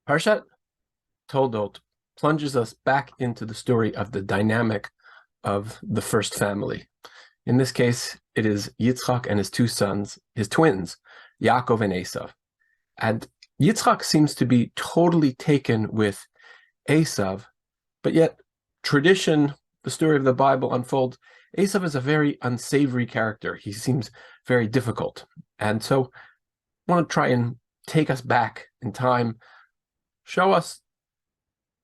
Parshat Toldot plunges us back into the story of the dynamic of the first family. In this case, it is Yitzchak and his two sons, his twins, Yaakov and Esav. And Yitzchak seems to be totally taken with Esav, but yet tradition, the story of the Bible unfolds, Esav is a very unsavory character. He seems very difficult. And so I want to try and take us back in time, show us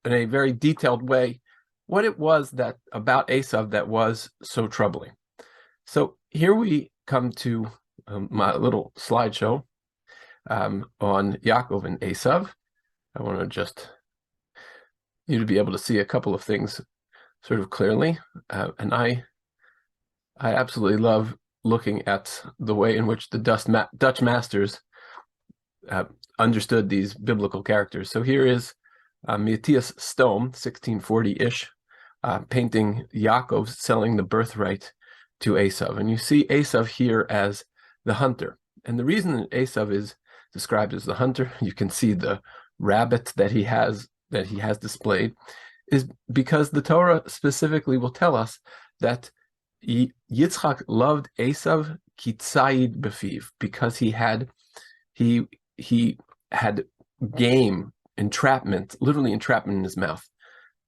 in a very detailed way what it was that about Esav that was so troubling. So here we come to my little slideshow on Yaakov and Esav. I want to just you to be able to see a couple of things sort of clearly, and I absolutely love looking at the way in which the Dutch masters understood these biblical characters. So here is Matthias Stone, 1640-ish, painting Yaakov selling the birthright to Esav. And you see Esav here as the hunter. And the reason that Esav is described as the hunter, you can see the rabbit that he has displayed, is because the Torah specifically will tell us that Yitzchak loved Esav kitzayid befiv, because he had game, entrapment, literally entrapment in his mouth.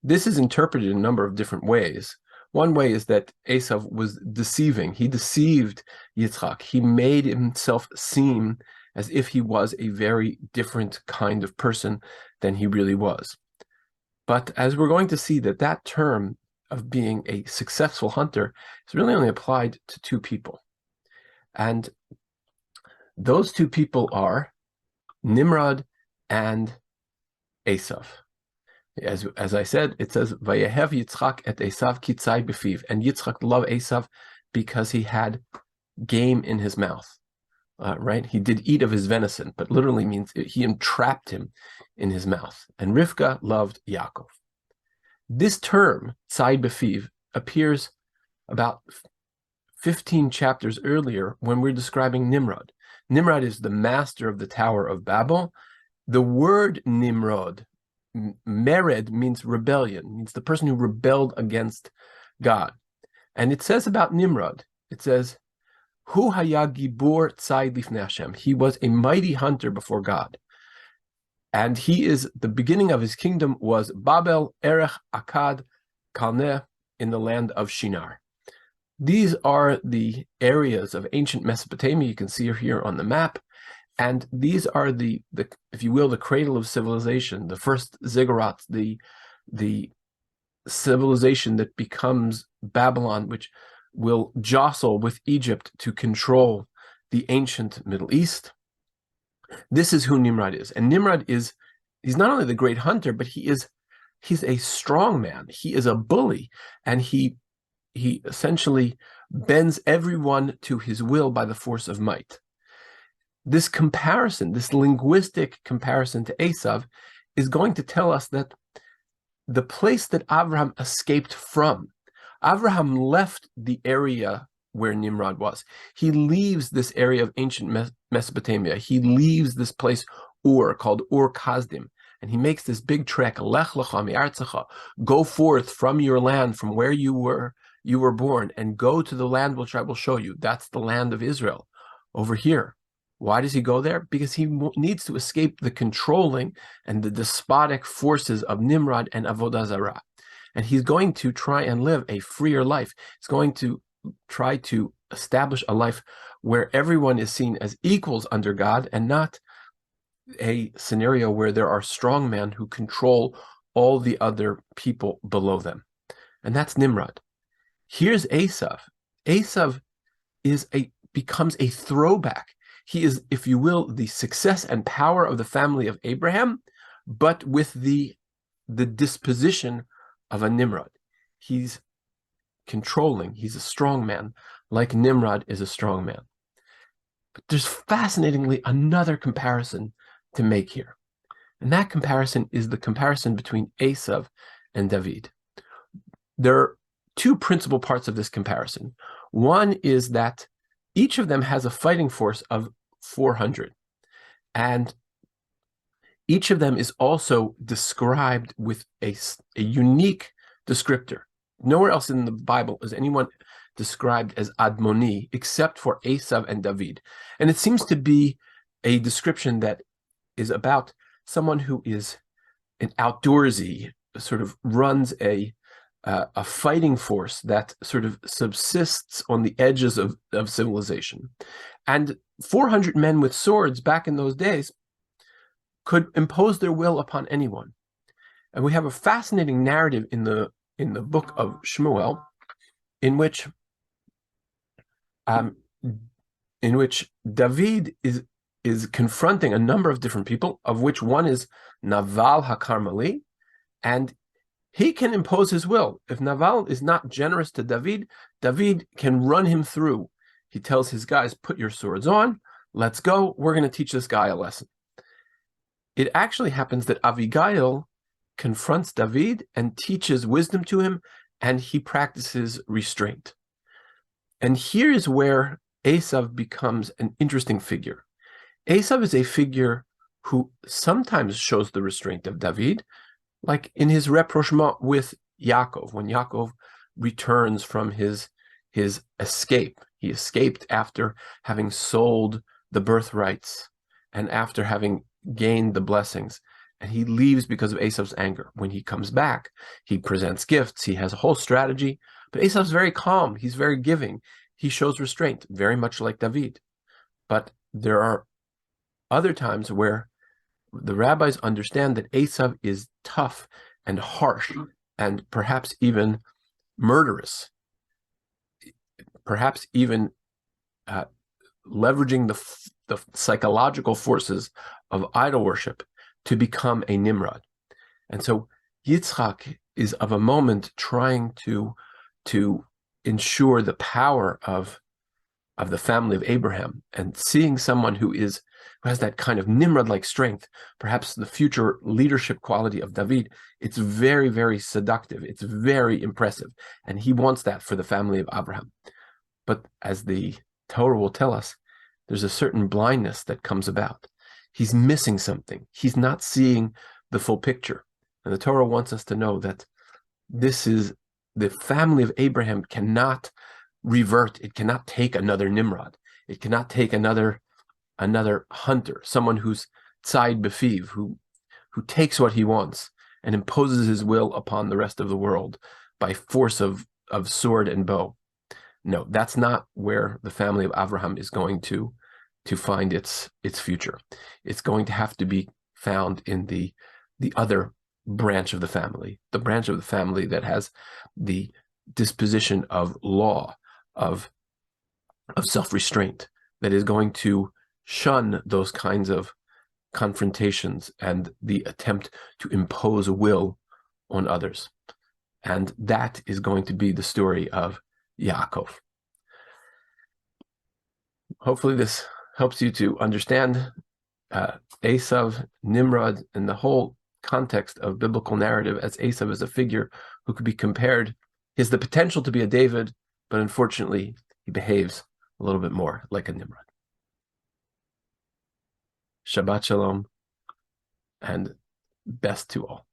This is interpreted in a number of different ways. One way is that Esav was deceiving. He deceived Yitzchak. He made himself seem as if he was a very different kind of person than he really was. But as we're going to see, that term of being a successful hunter is really only applied to two people. And those two people are Nimrod and Esav. As I said, it says, Vayehev Yitzchak et Esav kitzai befiv, and Yitzchak loved Esav because he had game in his mouth. Right? He did eat of his venison, but literally means he entrapped him in his mouth. And Rivka loved Yaakov. This term, tzai befiv, appears about 15 chapters earlier when we're describing Nimrod. Nimrod is the master of the Tower of Babel. The word Nimrod, mered, means rebellion, means the person who rebelled against God. And it says about Nimrod, it says, Hu haya gibor tzai lifnei Hashem. He was a mighty hunter before God. And the beginning of his kingdom was Babel, Erech, Akkad, Kalneh, in the land of Shinar. These are the areas of ancient Mesopotamia. You can see here on the map. And these are the if you will, the cradle of civilization, the first ziggurat, the civilization that becomes Babylon, which will jostle with Egypt to control the ancient Middle East. This is who Nimrod is. And Nimrod he's not only the great hunter, but he's a strong man. He is a bully, and he essentially bends everyone to his will by the force of might. This comparison, this linguistic comparison to Esav, is going to tell us that the place that Abraham escaped from, Abraham left the area where Nimrod was. He leaves this area of ancient Mesopotamia. He leaves this place called Ur Kasdim, and he makes this big trek, Lech lecha mi'artzecha, go forth from your land, from where you were born, and go to the land which I will show you. That's the land of Israel, over here. Why does he go there? Because he needs to escape the controlling and the despotic forces of Nimrod and Avodah Zarah. And he's going to try and live a freer life. He's going to try to establish a life where everyone is seen as equals under God, and not a scenario where there are strong men who control all the other people below them. And that's Nimrod. Here's Esav. Esav becomes a throwback. He is, if you will, the success and power of the family of Abraham, but with the disposition of a Nimrod. He's controlling. He's a strong man, like Nimrod is a strong man. But there's fascinatingly another comparison to make here. And that comparison is the comparison between Esav and David. There are two principal parts of this comparison. One is that each of them has a fighting force of 400. And each of them is also described with a unique descriptor. Nowhere else in the Bible is anyone described as Admoni except for Esav and David. And it seems to be a description that is about someone who is an outdoorsy, sort of runs a fighting force that sort of subsists on the edges of civilization. And 400 men with swords back in those days could impose their will upon anyone. And we have a fascinating narrative in the book of Shmuel, in which David is confronting a number of different people, of which one is Naval HaKarmeli, and he can impose his will. If Naval is not generous to David, David can run him through. He tells his guys, put your swords on, let's go, we're going to teach this guy a lesson. It actually happens that Avigail confronts David and teaches wisdom to him, and he practices restraint. And here is where Esav becomes an interesting figure. Esav is a figure who sometimes shows the restraint of David, like in his rapprochement with Yaakov, when Yaakov returns from his escape. He escaped after having sold the birthrights and after having gained the blessings. And he leaves because of Esav's anger. When he comes back, he presents gifts. He has a whole strategy. But Esav's very calm. He's very giving. He shows restraint, very much like David. But there are other times where the rabbis understand that Esav is tough and harsh and perhaps even murderous, perhaps even leveraging the psychological forces of idol worship to become a Nimrod. And so Yitzchak is of a moment trying to ensure the power of the family of Abraham, and seeing someone who has that kind of Nimrod-like strength, perhaps the future leadership quality of David. It's very, very seductive. It's very impressive. And he wants that for the family of Abraham. But as the Torah will tell us, there's a certain blindness that comes about. He's missing something. He's not seeing the full picture. And the Torah wants us to know that this is the family of Abraham cannot revert. It cannot take another Nimrod. It cannot take another hunter, someone who's tzad befiv, who takes what he wants and imposes his will upon the rest of the world by force of sword and bow. No, that's not where the family of Abraham is going to find its future. It's going to have to be found in the other branch of the family, the branch of the family that has the disposition of law, of self-restraint, that is going to shun those kinds of confrontations and the attempt to impose a will on others. And that is going to be the story of Yaakov. Hopefully this helps you to understand Esav, Nimrod, and the whole context of biblical narrative, as Esav is a figure who could be compared. He has the potential to be a David, but unfortunately he behaves a little bit more like a Nimrod. Shabbat Shalom, and best to all.